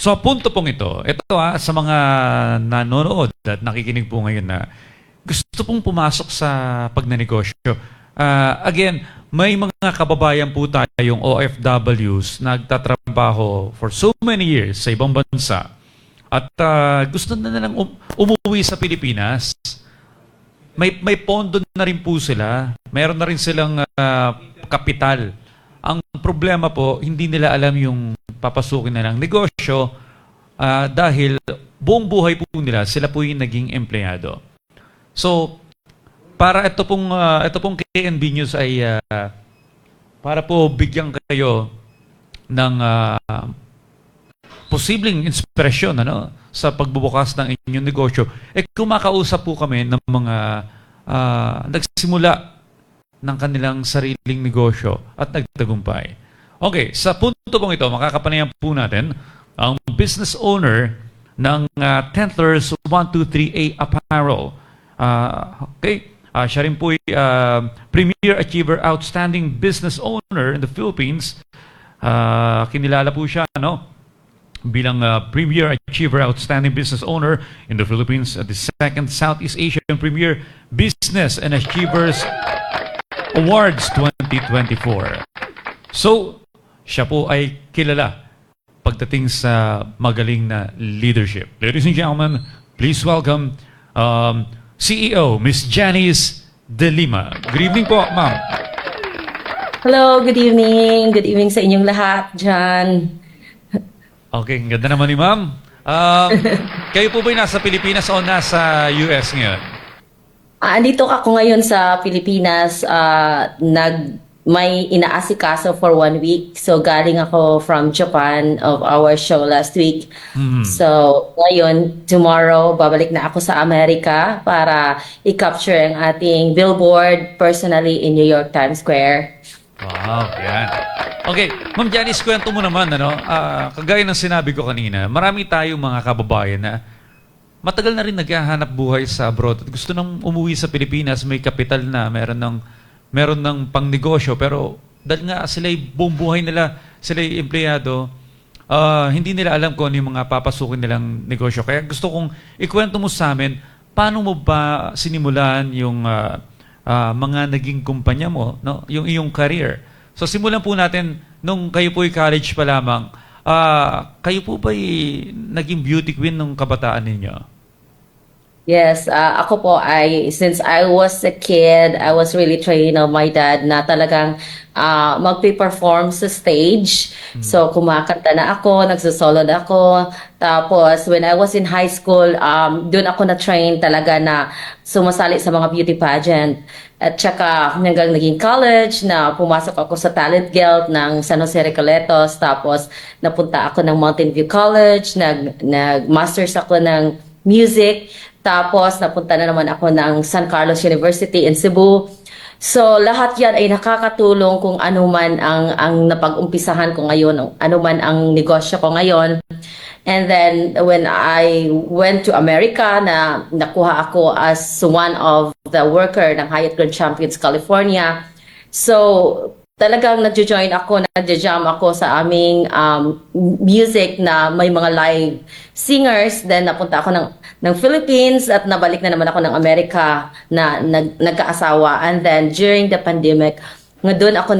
So, punto pong ito sa mga nanonood at nakikinig po ngayon na gusto pong pumasok sa pagnanegosyo. Again, may mga kababayan po tayong OFWs nagtatrabaho for so many years sa ibang bansa at gusto na nilang umuwi sa Pilipinas. May pondo na rin po sila. Meron na rin silang kapital. Ang problema po, hindi nila alam yung papasukin na ng negosyo dahil buong buhay po nila, sila po yung naging empleyado. So, para ito pong KNB News ay para po bigyan kayo ng posibleng inspirasyon sa pagbubukas ng inyong negosyo. Kumakausap po kami ng mga nagsimula ng kanilang sariling negosyo at nagtagumpay. Okay, sa punto pong ito, makakapanayan po natin ang business owner ng Tentlers 123A Apparel. Siya rin po Premier Achiever Outstanding Business Owner in the Philippines. Kinilala po siya, bilang Premier Achiever Outstanding Business Owner in the Philippines at the 2nd Southeast Asian Premier Business and Achievers Awards 2024. So, siya po ay kilala pagdating sa magaling na leadership. Ladies and gentlemen, please welcome CEO, Ms. Janice De Lima. Good evening po, ma'am. Hello, good evening. Good evening sa inyong lahat dyan. Okay, ang ganda naman ni ma'am. Kayo po ba'y nasa Pilipinas o nasa US ngayon? Andito ako ngayon sa Pilipinas. May inaasikaso for 1 week. So, galing ako from Japan of our show last week. So, ngayon, tomorrow, babalik na ako sa Amerika para i-capture ang ating billboard personally in New York Times Square. Wow, yan. Okay, Ma'am Janice, kwento mo naman, kagaya ng sinabi ko kanina, marami tayong mga kababayan na matagal na rin naghahanap buhay sa abroad at gusto nang umuwi sa Pilipinas, may kapital na, meron ng pangnegosyo, pero dahil nga sila'y buong buhay nila, sila'y empleyado, hindi nila alam kung ano yung mga papasukin nilang negosyo. Kaya gusto kong ikwento mo sa amin, paano mo ba sinimulan yung mga naging kumpanya mo, yung iyong career? So simulan po natin, nung kayo po'y college pa lamang, kayo po ba'y naging beauty queen nung kabataan ninyo? Yes, ako po since I was a kid, I was really trained of my dad na talagang magpe-perform sa stage. So, kumakanta na ako, nagsosolo na ako. Tapos, when I was in high school, doon ako na-train talaga na sumasali sa mga beauty pageant. At saka, hanggang naging college, na pumasok ako sa Talent Guild ng San Jose Recoletos. Tapos, napunta ako ng Mountain View College, nag-masters ako ng music. Tapos, napunta na naman ako ng San Carlos University in Cebu. So, lahat yan ay nakakatulong kung ano man ang napag-umpisahan ko ngayon, ano man ang negosyo ko ngayon. And then, when I went to America, nakuha ako as one of the worker ng Hyatt Grand Champions California. So, talagang nagja-jam ako sa aming music na may mga live singers. Then napunta ako ng Philippines at nabalik na naman ako ng Amerika na nagkaasawa. And then during the pandemic, doon ako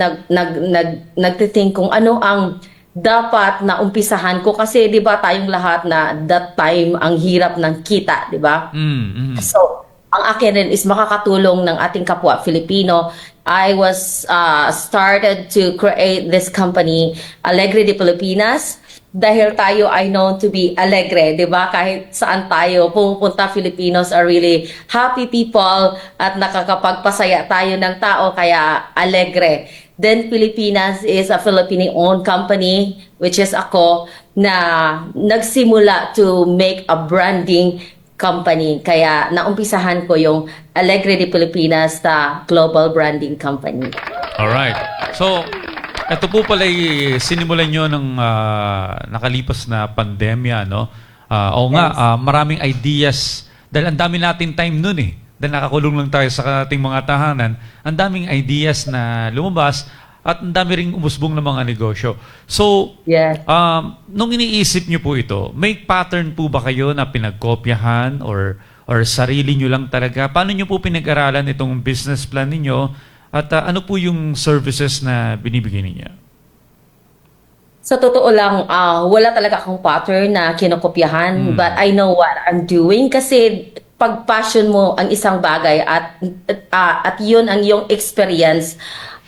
nagtithink kung ano ang dapat na umpisahan ko. Kasi di ba tayong lahat na that time ang hirap ng kita, di ba? So, ang akin rin is makakatulong ng ating kapwa Filipino. I was started to create this company, Alegre de Pilipinas, dahil tayo ay known to be alegre, di ba? Kahit saan tayo pumupunta, Filipinos are really happy people at nakakapagpasaya tayo ng tao, kaya alegre. Then Pilipinas is a Filipino-owned company, which is ako, na nagsimula to make a branding company. Kaya naumpisahan ko yung Alegre de Pilipinas na global branding company. Alright. So, ito po pala sinimulan nyo ng nakalipas na pandemya, no? Oo nga, maraming ideas. Dahil ang dami natin time nun dahil nakakulong lang tayo sa ating mga tahanan, ang daming ideas na lumabas at ang dami ring umusbong ng mga negosyo. So, Yes. nung iniisip niyo po ito, may pattern po ba kayo na pinagkopyahan or sarili niyo lang talaga? Paano niyo po pinag-aralan itong business plan ninyo at ano po yung services na binibigay ninyo? Sa totoo lang, wala talaga akong pattern na kinokopyahan, but I know what I'm doing kasi pag passion mo ang isang bagay at yun ang iyong experience,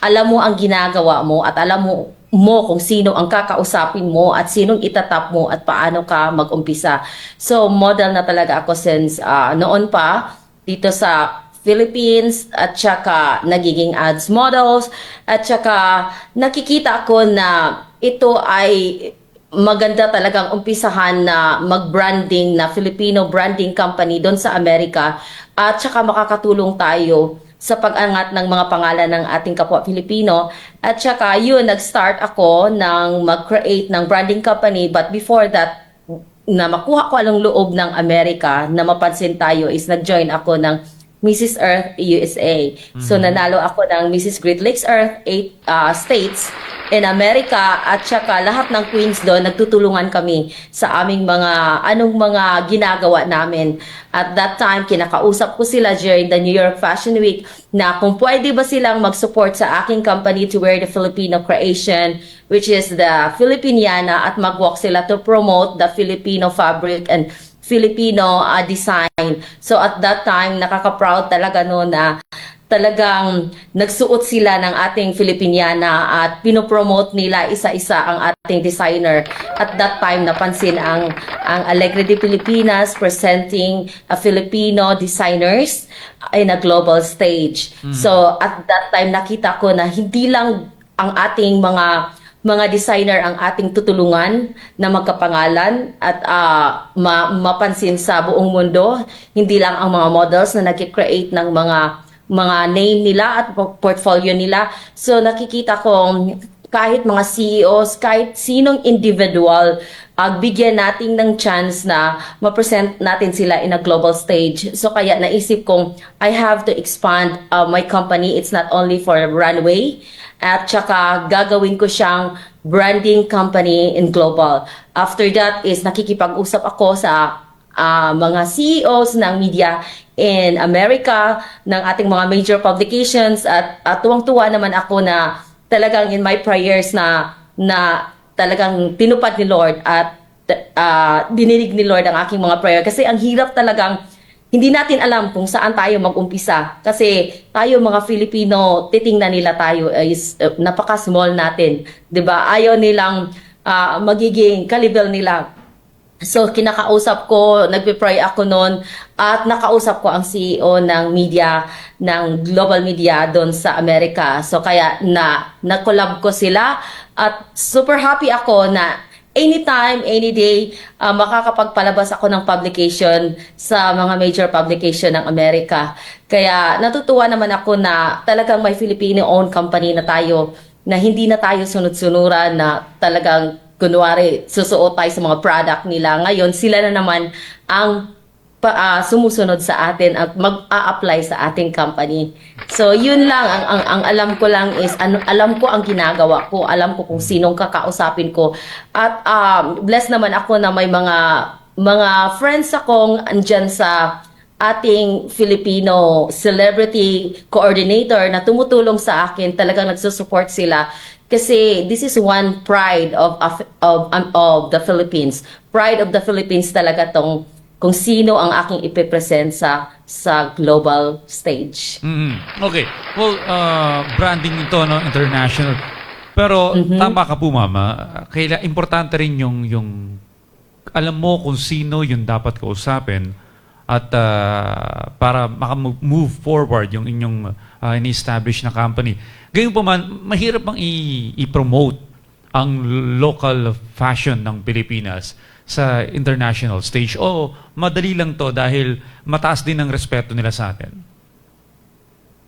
alam mo ang ginagawa mo at alam mo kung sino ang kakausapin mo at sinong itatap mo at paano ka mag-umpisa. So model na talaga ako since noon pa dito sa Philippines at saka nagiging ads models at saka nakikita ko na ito ay maganda talagang umpisahan na mag-branding na Filipino branding company doon sa Amerika at saka makakatulong tayo sa pag-angat ng mga pangalan ng ating kapwa Filipino. At saka yun, nag-start ako ng mag-create ng branding company, but before that, na makuha ko ang loob ng Amerika na mapansin tayo is nag-join ako ng Mrs. Earth USA. So nanalo ako ng Mrs. Great Lakes Earth 8 states in America at saka lahat ng queens doon nagtutulungan kami sa aming mga ginagawa namin. At that time, kinakausap ko sila during the New York Fashion Week na kung pwede ba silang mag-support sa aking company to wear the Filipino creation, which is the Filipiniana, at mag-walk sila to promote the Filipino fabric and Filipino design. So at that time, nakaka-proud talaga no na talagang nagsuot sila ng ating Filipiniana at pinopromote nila isa-isa ang ating designer. At that time, napansin ang Alegre de Pilipinas presenting Filipino designers in a global stage. So at that time, nakita ko na hindi lang ang ating mga designer ang ating tutulungan na magkapangalan at mapansin sa buong mundo. Hindi lang ang mga models na nag-create ng mga name nila at portfolio nila. So nakikita ko kahit mga CEOs, kahit sinong individual, bigyan natin ng chance na ma-present natin sila in a global stage. So kaya naisip kong I have to expand my company. It's not only for runway, at saka gagawin ko siyang branding company in global. After that is nakikipag-usap ako sa mga CEOs ng media in America, ng ating mga major publications at tuwang-tuwa naman ako na talagang in my prayers na talagang tinupad ni Lord at dininig ni Lord ang aking mga prayer. Kasi ang hirap talagang hindi natin alam kung saan tayo mag-umpisa. Kasi tayo mga Filipino, titingnan nila tayo is napaka-small natin. 'Di ba? Ayaw nilang magiging kaliber nila. So kinakausap ko, nagpe-pray ako noon at nakausap ko ang CEO ng media, ng global media doon sa Amerika. So kaya na-collab ko sila at super happy ako na anytime, any day, makakapagpalabas ako ng publication sa mga major publication ng Amerika. Kaya natutuwa naman ako na talagang may Filipino-owned company na tayo, na hindi na tayo sunod-sunuran na talagang kunwari susuot tayo sa mga product nila. Ngayon, sila na naman ang sumusunod sa atin at mag-a-apply sa ating company. So yun lang ang alam ko lang is alam ko ang ginagawa ko, alam ko kung sinong kakausapin ko at blessed naman ako na may mga friends akong andyan sa ating Filipino celebrity coordinator na tumutulong sa akin, talagang nagsusupport sila. Kasi this is one pride of the Philippines. Pride of the Philippines talaga tong kung sino ang aking ipipresent sa global stage. Okay. Well, branding ito, no, international. Pero tama ka po, Mama. Importante rin yung alam mo kung sino yung dapat kausapin at para maka-move forward yung inyong in-establish na company. Gayun po man, mahirap bang i-promote ang local fashion ng Pilipinas sa international stage o madali lang to dahil mataas din ang respeto nila sa atin?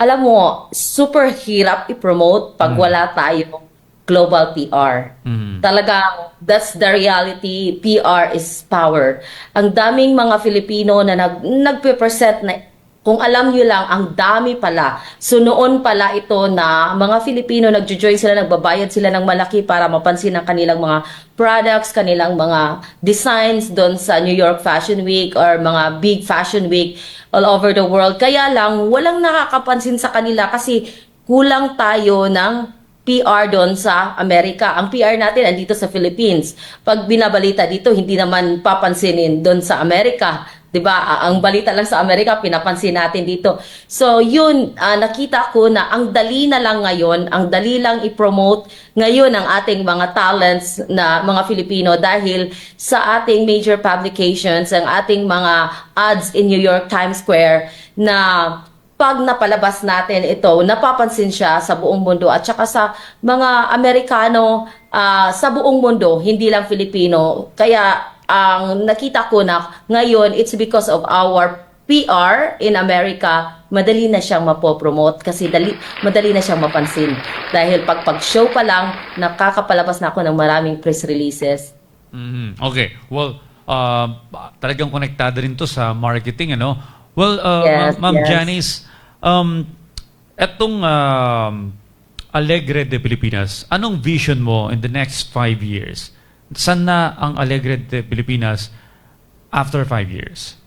Alam mo, super hirap i-promote pag wala tayong global PR. Talagang, that's the reality. PR is power. Ang daming mga Filipino na nagpe-present na Kung alam nyo lang, ang dami pala. So noon pala ito na mga Filipino nagjo-join sila, nagbabayad sila ng malaki para mapansin ang kanilang mga products, kanilang mga designs doon sa New York Fashion Week or mga big fashion week all over the world. Kaya lang, walang nakakapansin sa kanila kasi kulang tayo ng PR doon sa Amerika. Ang PR natin andito sa Philippines. Pag binabalita dito, hindi naman papansinin doon sa Amerika. 'Di ba? Ang balita lang sa Amerika, pinapansin natin dito. So, yun, nakita ko na ang dali na lang ngayon, ang dali lang i-promote ngayon ang ating mga talents na mga Filipino dahil sa ating major publications, ang ating mga ads in New York Times Square na pag napalabas natin ito, napapansin siya sa buong mundo at saka sa mga Amerikano sa buong mundo, hindi lang Filipino. Kaya ang nakita ko na ngayon, it's because of our PR in America, madali na siyang mapopromote kasi madali na siyang mapansin. Dahil pag-show pa lang, nakakapalabas na ako ng maraming press releases. Okay. Well, talagang konektado rin to sa marketing, ano? Well, Yes, Ma'am yes. Janice, etong Alegre de Pilipinas, anong vision mo in the next 5 years? Saan na ang Alegre de Pilipinas after 5 years?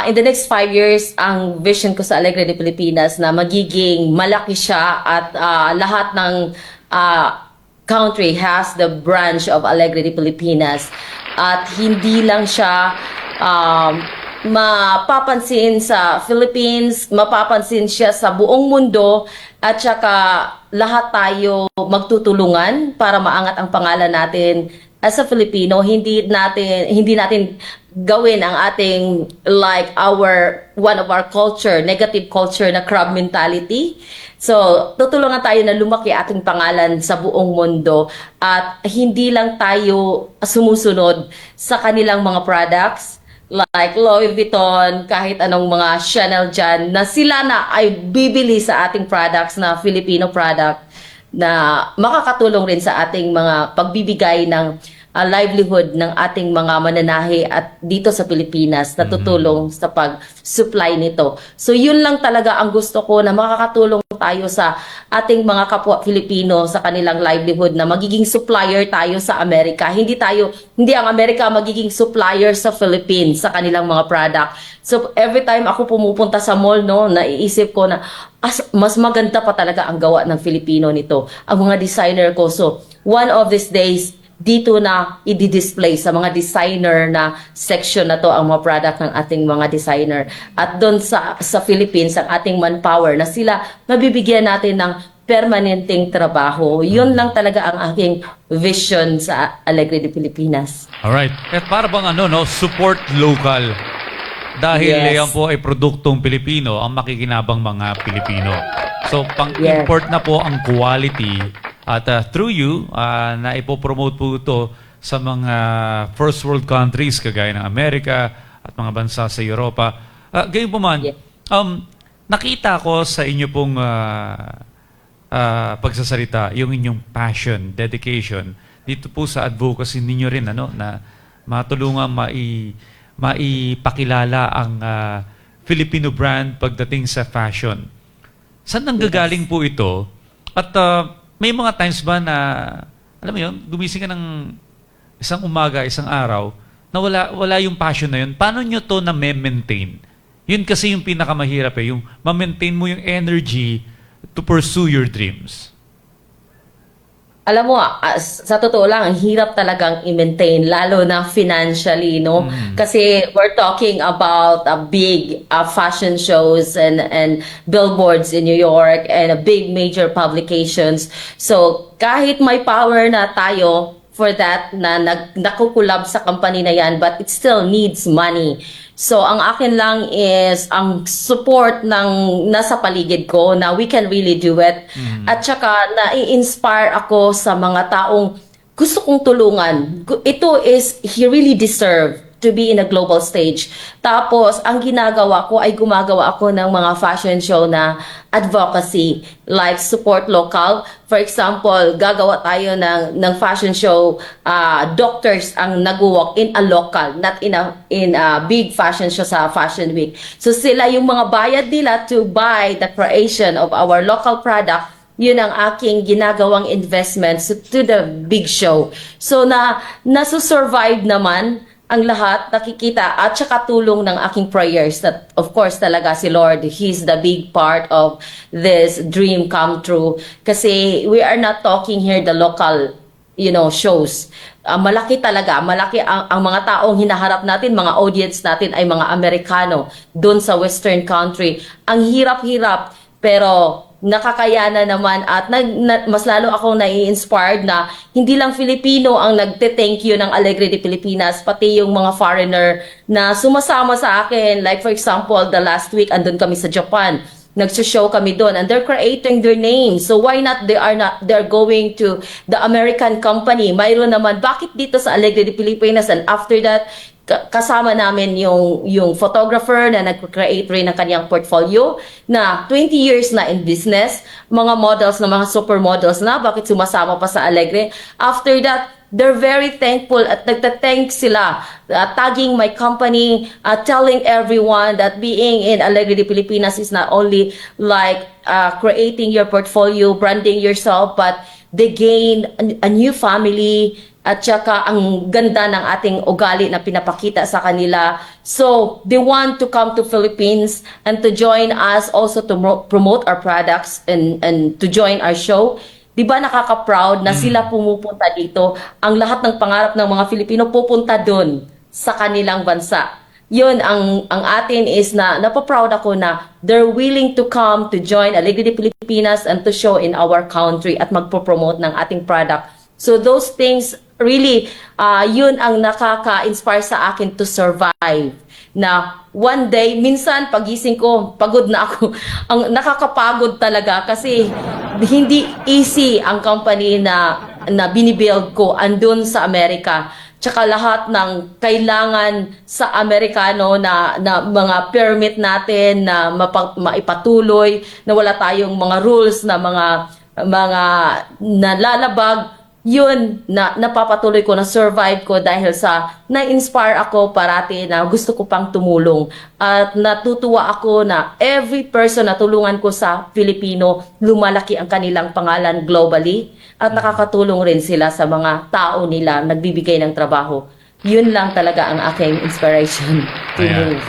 In the next 5 years, ang vision ko sa Alegre de Pilipinas na magiging malaki siya at lahat ng country has the branch of Alegre de Pilipinas at hindi lang siya mapapansin sa Philippines, mapapansin siya sa buong mundo at saka lahat tayo magtutulungan para maangat ang pangalan natin as a Filipino. Hindi natin gawin ang ating like one of our culture, negative culture na crab mentality. So, tutulungan tayo na lumaki ating pangalan sa buong mundo at hindi lang tayo sumusunod sa kanilang mga products like Louis Vuitton, kahit anong mga Chanel dyan, na sila na ay bibili sa ating products na Filipino product na makakatulong rin sa ating mga pagbibigay ng livelihood ng ating mga mananahi at dito sa Pilipinas na tutulong sa pag-supply nito. So yun lang talaga ang gusto ko na makakatulong tayo sa ating mga kapwa Filipino sa kanilang livelihood na magiging supplier tayo sa Amerika. Hindi ang Amerika magiging supplier sa Philippines sa kanilang mga product. So every time ako pumupunta sa mall, no, naiisip ko na mas maganda pa talaga ang gawa ng Filipino nito. Ang mga designer ko. So one of these days, dito na i-display sa mga designer na section na to ang mga product ng ating mga designer. At doon sa Philippines, ang ating manpower na sila mabibigyan natin ng permanenteng trabaho. Yun lang talaga ang aking vision sa Alegre de Pilipinas. Alright. At para bang support local. Dahil Yes. yan po ay produktong Pilipino, ang makikinabang mga Pilipino. So, pang-import na po ang quality at through you, na ipopromote po ito sa mga first world countries kagaya ng Amerika at mga bansa sa Europa. Gayon po man, Yeah. nakita ko sa inyo pong pagsasalita, yung inyong passion, dedication, dito po sa advocacy ninyo rin, na matulungan maipakilala ang Filipino brand pagdating sa fashion. Saan nanggagaling po ito? At may mga times ba na, alam mo yun, gumising ka ng isang umaga, isang araw, na wala yung passion na yun. Paano nyo to na maintain? Yun kasi yung pinakamahirap yung ma-maintain mo yung energy to pursue your dreams. Alam mo, sa totoo lang, ang hirap talagang i-maintain, lalo na financially, no? Kasi we're talking about big fashion shows and billboards in New York and big major publications. So, kahit may power na tayo for that, na nakukulab sa company na yan, but it still needs money. So, ang akin lang is ang support ng nasa paligid ko na we can really do it. At saka, nai-inspire ako sa mga taong gusto kong tulungan. Ito is, he really deserve to be in a global stage. Tapos, ang ginagawa ko ay gumagawa ako ng mga fashion show na advocacy, like support local. For example, gagawa tayo ng fashion show, doctors ang nag-walk in a local, not in a big fashion show sa Fashion Week. So sila yung mga bayad nila to buy the creation of our local product. Yun ang aking ginagawang investments to the big show. So nasusurvive naman ang lahat, nakikita, at saka tulong ng aking prayers that of course talaga si Lord, He's the big part of this dream come true. Kasi we are not talking here the local, shows. Malaki talaga, malaki ang mga taong hinaharap natin, mga audience natin ay mga Amerikano doon sa Western country. Ang hirap-hirap, pero nakakayanan naman at mas lalo akong nai-inspired na hindi lang Filipino ang nagte-thank you ng Alegre de Pilipinas, pati yung mga foreigner na sumasama sa akin. Like for example, the last week andun kami sa Japan. Nagsushow kami doon and they're creating their names. So why not they're going to the American company. Mayroon naman, bakit dito sa Alegre de Pilipinas? And after that, kasama namin yung photographer na nag-create rin ng kanyang portfolio na 20 years na in business, mga models na mga supermodels na, bakit sumasama pa sa Alegre. After that, they're very thankful at nagtathank sila, tagging my company, telling everyone that being in Alegre de Pilipinas is not only like creating your portfolio, branding yourself, but they gain a new family, at saka ang ganda ng ating ugali na pinapakita sa kanila. So, they want to come to Philippines and to join us also to promote our products and to join our show. Di ba nakaka-proud na sila pumupunta dito? Ang lahat ng pangarap ng mga Filipino pupunta doon sa kanilang bansa. Yun, ang atin is na napaproud ako na they're willing to come to join Alegre de Pilipinas and to show in our country at magpo-promote ng ating product. So those things, really, yun ang nakaka-inspire sa akin to survive. Na one day, minsan pagising ko, pagod na ako. Ang nakakapagod talaga kasi hindi easy ang company na binibuild ko andun sa Amerika. Tsaka lahat ng kailangan sa Amerikano na mga permit natin na maipatuloy, na wala tayong mga rules na mga nalalabag. Yun, napapatuloy ko, na survive ko dahil sa na-inspire ako parati na gusto ko pang tumulong. At natutuwa ako na every person na tulungan ko sa Filipino, lumalaki ang kanilang pangalan globally at nakakatulong rin sila sa mga tao nila, nagbibigay ng trabaho. Yun lang talaga ang aking inspiration to move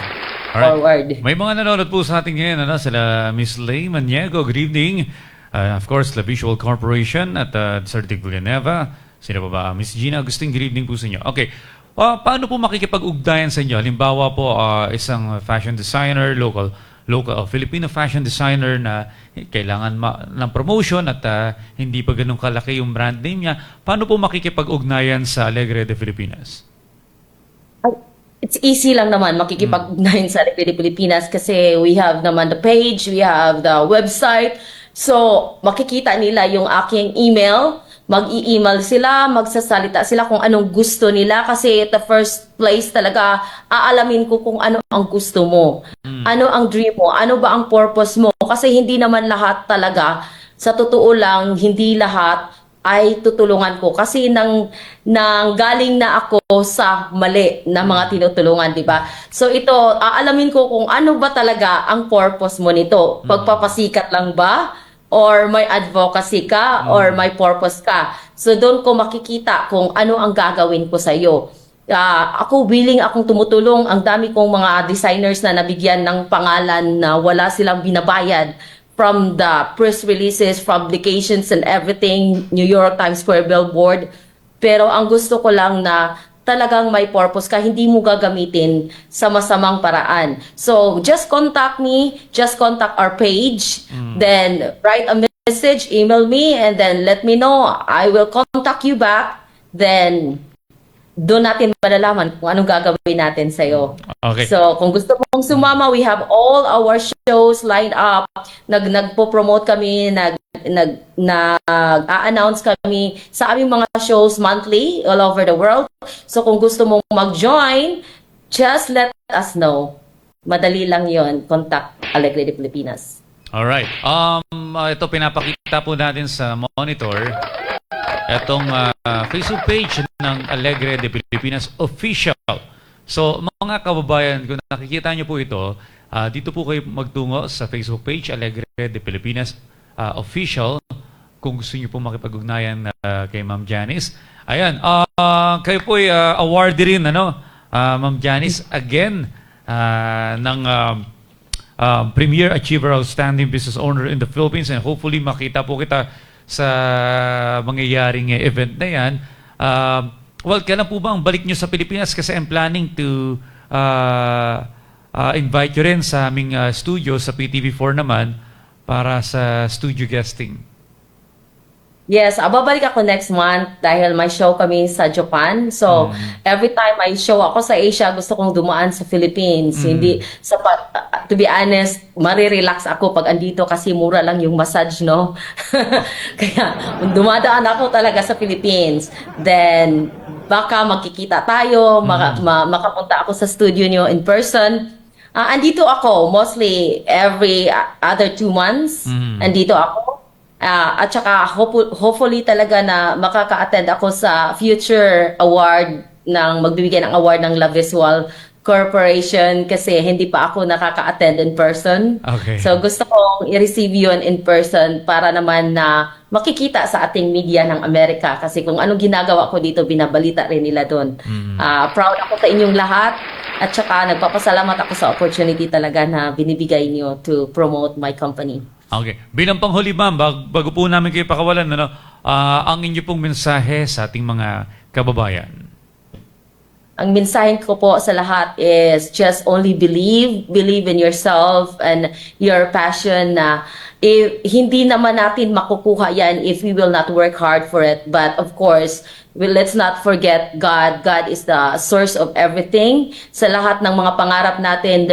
forward. May mga nanonood po sa ating ngayon, sila Miss Lay Maniego, good evening. Of course, the Visual Corporation at Sir Dick Villanueva. Sino pa ba? Miss Gina Agustin, good evening po sa inyo. Okay, paano po makikipag-ugnayan sa inyo? Halimbawa po, isang fashion designer, local Filipino fashion designer na kailangan ng promotion at hindi pa ganun kalaki yung brand name niya. Paano po makikipag-ugnayan sa Alegre de Pilipinas? It's easy lang naman makikipag-ugnayan sa Alegre de Pilipinas kasi we have naman the page, we have the website. So, makikita nila yung aking email, mag-i-email sila, magsasalita sila kung anong gusto nila kasi the first place talaga, aalamin ko kung ano ang gusto mo. Ano ang dream mo, ano ba ang purpose mo. Kasi hindi naman lahat talaga, sa totoo lang, hindi lahat ay tutulungan ko. Kasi nang galing na ako sa mali na mga tinutulungan, di ba? So ito, aalamin ko kung ano ba talaga ang purpose mo nito. Pagpapasikat lang ba? Or may advocacy ka? Or may purpose ka? So doon ko makikita kung ano ang gagawin ko sa iyo. Ako, willing akong tumutulong. Ang dami kong mga designers na nabigyan ng pangalan na wala silang binabayad. From the press releases, publications and everything, New York Times Square Billboard. Pero ang gusto ko lang na talagang may purpose ka, hindi mo gagamitin sa masamang paraan. So, just contact me, just contact our page, then write a message, email me, and then let me know. I will contact you back, then doon natin malalaman kung anong gagawin natin sa'yo. Okay. So, kung gusto mong sumama, we have all our shows lined up. Nagpo-promote kami, nag-a-announce kami sa aming mga shows monthly all over the world. So, kung gusto mong mag-join, just let us know. Madali lang yon. Contact Alegre de Pilipinas. Alright. Ito pinapakita po natin sa monitor. Itong Facebook page ng Alegre de Pilipinas Official. So, mga kababayan, kung nakikita nyo po ito, dito po kayo magtungo sa Facebook page Alegre de Pilipinas Official. Kung gusto nyo po makipag-ugnayan kay Ma'am Janice. Ayan, kayo po ay awardee rin, ano? Ma'am Janice, again, ng Premier Achiever Outstanding Business Owner in the Philippines, and hopefully makita po kita sa mangyayaring event na yan. Well, kailan po ba ang balik nyo sa Pilipinas? Kasi I'm planning to invite you rin sa aming studio sa PTV4 naman para sa studio guesting. Yes, babalik ako next month dahil may show kami sa Japan. So, every time may show ako sa Asia, gusto kong dumaan sa Philippines. Hindi, to be honest, marirelax ako pag andito kasi mura lang yung massage, no? Kaya, dumadaan ako talaga sa Philippines. Then, baka magkikita tayo, makapunta ako sa studio nyo in person. Andito ako, mostly every other 2 months. Andito ako. At saka hopefully talaga na makaka-attend ako sa future award magbibigay ng award ng La Visual Corporation kasi hindi pa ako nakaka-attend in person. Okay. So gusto kong i-receive yun in person para naman na makikita sa ating media ng Amerika kasi kung anong ginagawa ko dito, binabalita rin nila doon. Proud ako sa inyong lahat at saka nagpapasalamat ako sa opportunity talaga na binibigay niyo to promote my company. Okay. Bilang panghuli, ma'am, bago po namin kayo pakawalan, ang inyo pong mensahe sa ating mga kababayan. Ang mensahe ko po sa lahat is just only believe in yourself and your passion na hindi naman natin makukuha yan if we will not work hard for it. But of course, let's not forget God. God is the source of everything. Sa lahat ng mga pangarap natin,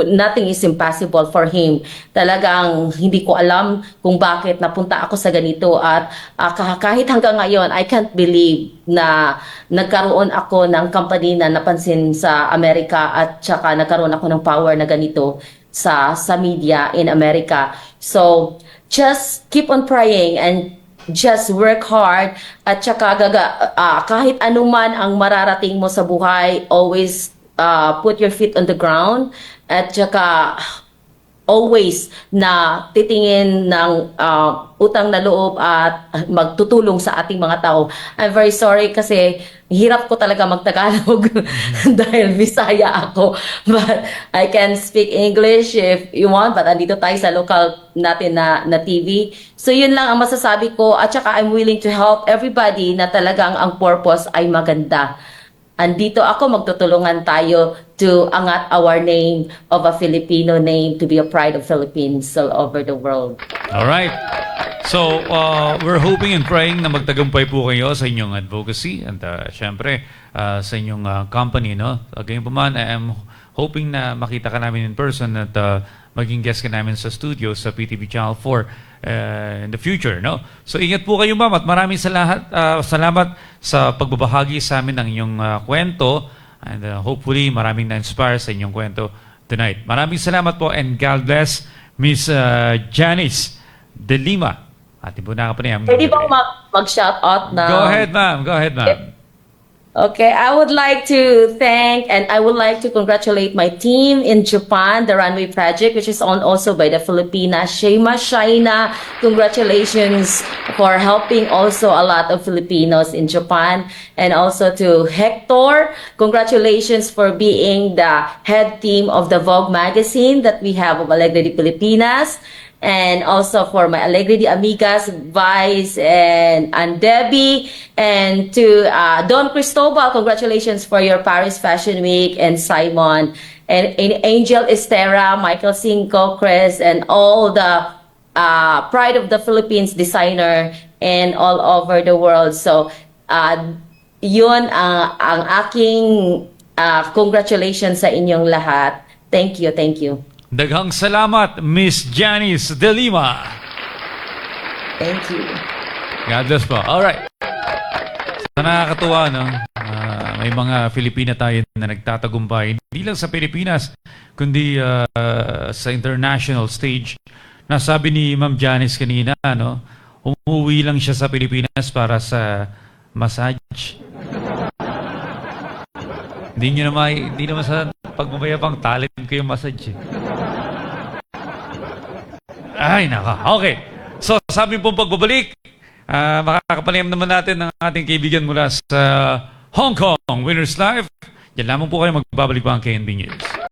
nothing is impossible for Him. Talagang hindi ko alam kung bakit napunta ako sa ganito. At kahit hanggang ngayon, I can't believe na nagkaroon ako ng company na napansin sa Amerika at saka nagkaroon ako ng power na ganito sa media in America. So, just keep on praying and just work hard at saka kahit anuman ang mararating mo sa buhay, always put your feet on the ground at saka always na titingin ng utang na loob at magtutulong sa ating mga tao. I'm very sorry kasi hirap ko talaga magtagalog dahil Bisaya ako. But I can speak English if you want, but andito tayo sa local natin na TV. So yun lang ang masasabi ko at saka I'm willing to help everybody na talagang ang purpose ay maganda. Andito ako, magtutulungan tayo to angat our name of a Filipino name to be a pride of Philippines all over the world. All right. So, we're hoping and praying na magtagumpay po kayo sa inyong advocacy and syempre sa inyong company, no? Again po man, I am hoping na makita ka namin in person at maging guest ka namin sa studio sa PTV Channel 4 in the future, no? So, ingat po kayo, ma'am, at maraming salamat sa pagbabahagi sa amin ng inyong kwento and hopefully maraming na-inspire sa inyong kwento tonight. Maraming salamat po and God bless Miss Janice De Lima. Atin po nakapanayam. Pwede bang mag-shoutout na? Go ahead, ma'am. Go ahead, ma'am. Okay, I would like to thank and I would like to congratulate my team in Japan, the Runway Project, which is owned also by the Filipinas. Shema Shaina, congratulations for helping also a lot of Filipinos in Japan. And also to Hector, congratulations for being the head team of the Vogue magazine that we have of Alegre de Pilipinas. And also for my Alegre de Amigas, Vice and Debbie. And to Don Cristobal, congratulations for your Paris Fashion Week. And Simon. And Angel Estera, Michael Cinco, Chris, and all the Pride of the Philippines designer and all over the world. So, yun ang aking congratulations sa inyong lahat. Thank you, thank you. Daghang salamat, Miss Janice De Lima. Thank you. God bless po. Alright. Nakakatuwa, no? May mga Filipina tayo na na nagtatagumpay, hindi lang sa Pilipinas, kundi sa international stage. Nasabi ni Ma'am Janice kanina, no, umuwi lang siya sa Pilipinas para sa massage. Hindi naman sa pagmamayabang talent ko yung massage. Ay, naka. Okay. So, sabi pong pagbabalik, makakapanayam naman natin ng ating kaibigan mula sa Hong Kong Winners Live. Yan lamang po kayo, magbabalik pa ang KNB News.